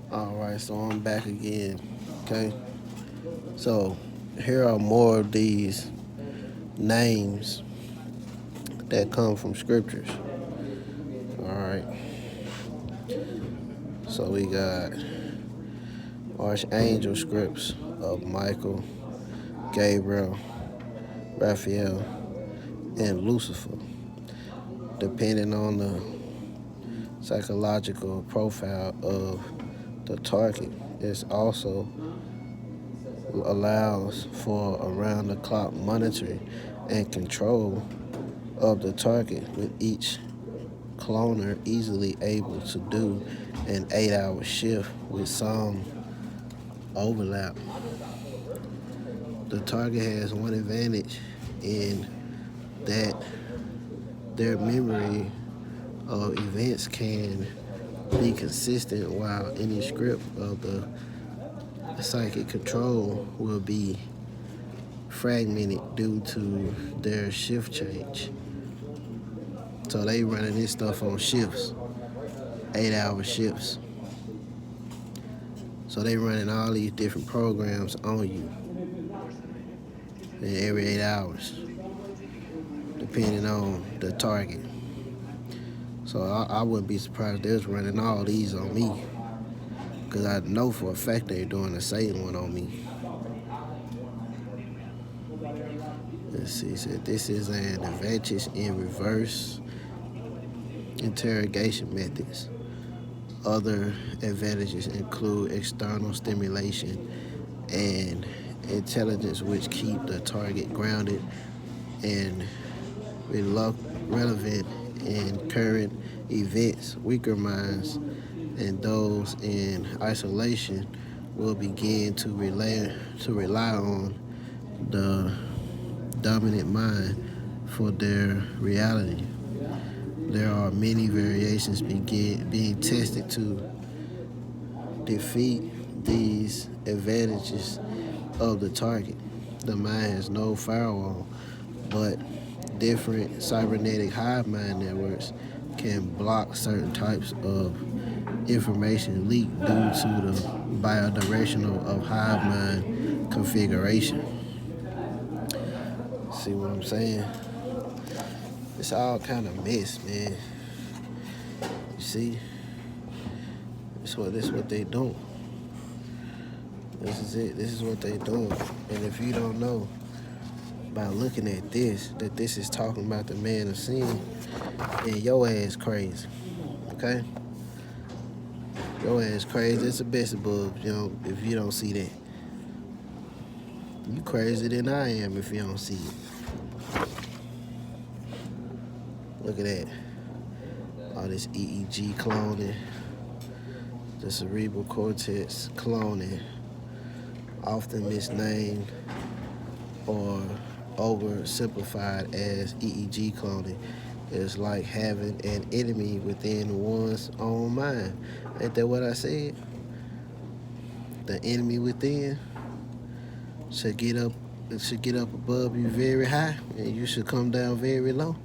Alright, so I'm back again. Okay. So here are more of these names that come from scriptures. Alright. So we got archangel scripts of Michael, Gabriel, Raphael, and Lucifer, depending on the psychological profile of the target. It also allows for around the clock monitoring and control of the target, with each cloner easily able to do an 8-hour shift with some overlap. The target has one advantage in that their memory of events can be consistent, while any script of the psychic control will be fragmented due to their shift change. So they running this stuff on shifts, 8-hour shifts. So they running all these different programs on you in every 8 hours, depending on the target. So I wouldn't be surprised if they was running all these on me, because I know for a fact they're doing the Satan one on me. Let's see, said this is an advantage in reverse interrogation methods. Other advantages include external stimulation and intelligence, which keep the target grounded and relevant in current events. Weaker minds and those in isolation will begin to rely on the dominant mind for their reality. There are many variations being tested to defeat these advantages of the target. The mind has no firewall, but different cybernetic hive mind networks can block certain types of information leak due to the bidirectional of hive mind configuration. See what I'm saying? It's all kind of mess, man. You see? This is what they doing. This is it. This is what they doing. And if you don't know by looking at this, that this is talking about the man of sin, then your ass crazy. Okay? Your ass crazy. It's a Beelzebub, if you don't see that. You crazier than I am if you don't see it. Look at that. All this EEG cloning, the cerebral cortex cloning, often misnamed or oversimplified as EEG cloning, is like having an enemy within one's own mind. Ain't that what I said? The enemy within should get up above you very high, and you should come down very low.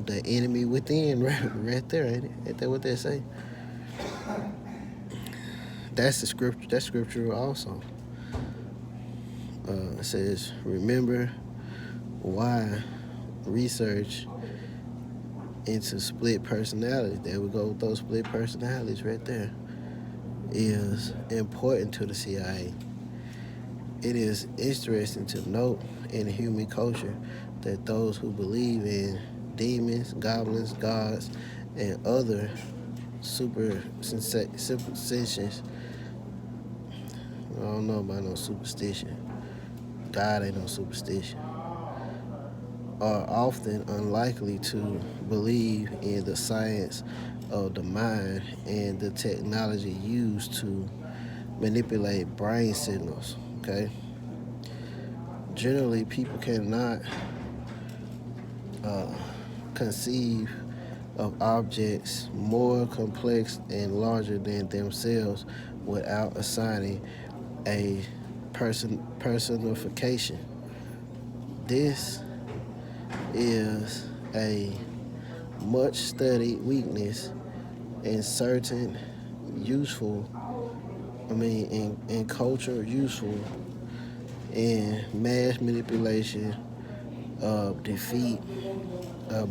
The enemy within, right there, ain't it? Ain't that what they say? That's the scripture. That's scripture also. It says, remember why research into split personalities. There we go with those split personalities right there. Is important to the CIA. It is interesting to note in human culture that those who believe in demons, goblins, gods, and other superstitions, I don't know about no superstition. God ain't no superstition. Are often unlikely to believe in the science of the mind and the technology used to manipulate brain signals. Okay. Generally, people cannot conceive of objects more complex and larger than themselves without assigning a personification. This is a much studied weakness in certain useful in culture useful in mass manipulation of defeat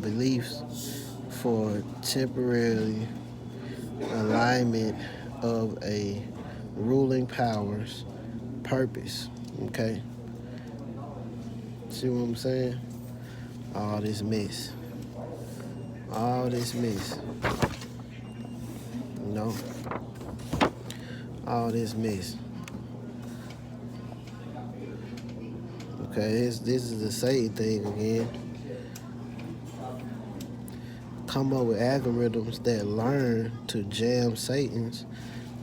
beliefs for temporary alignment of a ruling power's purpose. Okay? See what I'm saying? All this mess. All this mess. You know? All this mess. Okay, this is the Satan thing again. Come up with algorithms that learn to jam Satan's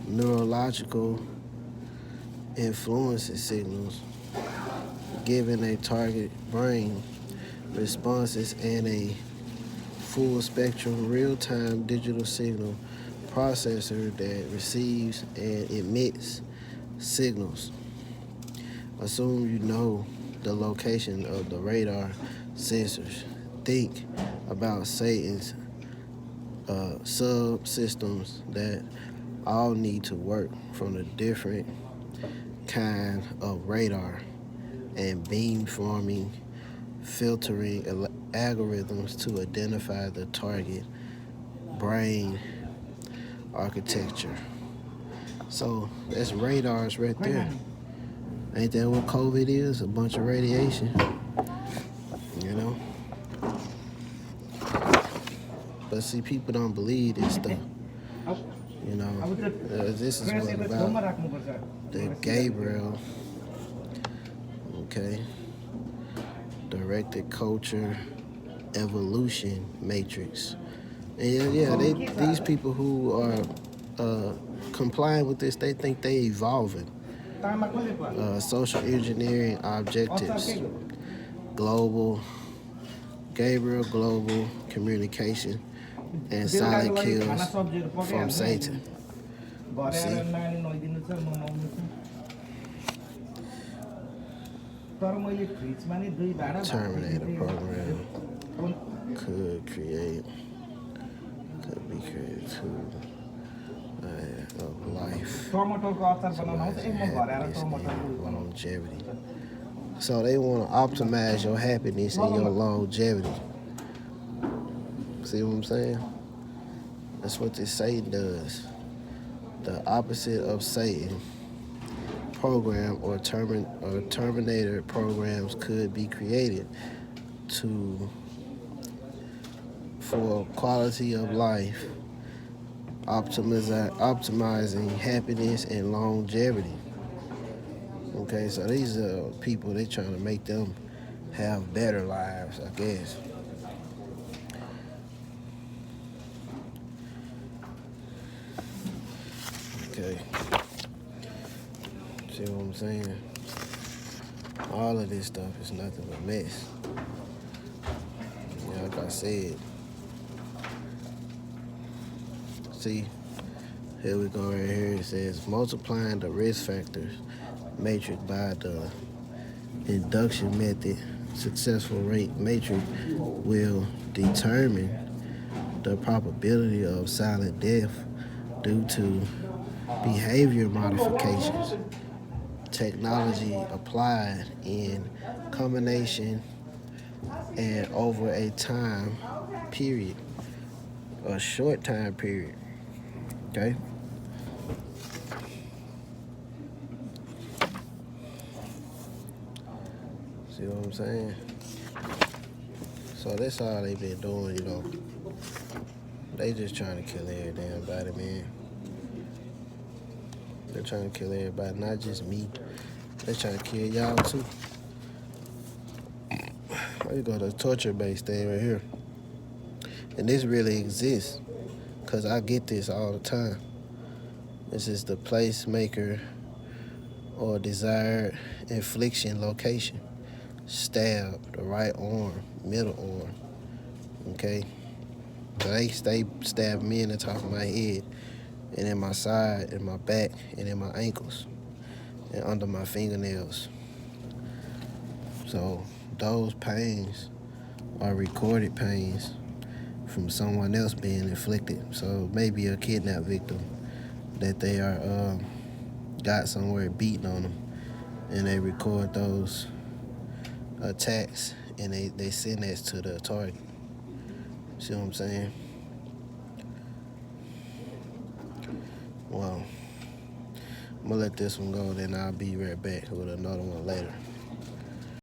neurological influences signals, giving a target brain responses and a full spectrum real-time digital signal processor that receives and emits signals. Assume you know the location of the radar sensors. Think about Satan's subsystems that all need to work from a different kind of radar and beamforming filtering algorithms to identify the target brain architecture. So that's radars right there. Ain't that what COVID is? A bunch of radiation, you know? But see, people don't believe this stuff. You know, this is what about the Gabriel, okay, directed culture evolution matrix. And yeah, these people who are complying with this, they think they evolving. Social engineering objectives, Gabriel global communication, and silent kills from Satan. See? Terminator program could be created to of life, longevity. So they want to optimize your happiness and your longevity. See what I'm saying? That's what this Satan does. The opposite of Satan program or Terminator programs could be created for quality of life, optimizing happiness and longevity. Okay, so these are people, they trying to make them have better lives, I guess. Okay. See what I'm saying? All of this stuff is nothing but mess. Yeah, like I said. See, here we go right here. It says multiplying the risk factors matrix by the induction method successful rate matrix will determine the probability of silent death due to behavior modifications, technology applied in combination and over a time period, a short time period, okay? See what I'm saying? So that's all they been doing, you know. They just trying to kill every damn body, man. They're trying to kill everybody, not just me. They're trying to kill y'all too. There you go, the torture-based thing right here. And this really exists, because I get this all the time. This is the placemaker or desired infliction location. Stab, the right arm, middle arm, okay? So they stab me in the top of my head, and in my side, in my back, and in my ankles, and under my fingernails. So those pains are recorded pains from someone else being inflicted. So maybe a kidnap victim that they are got somewhere beating on them, and they record those attacks, and they send that to the target. See what I'm saying? Well, I'm gonna let this one go, then I'll be right back with another one later.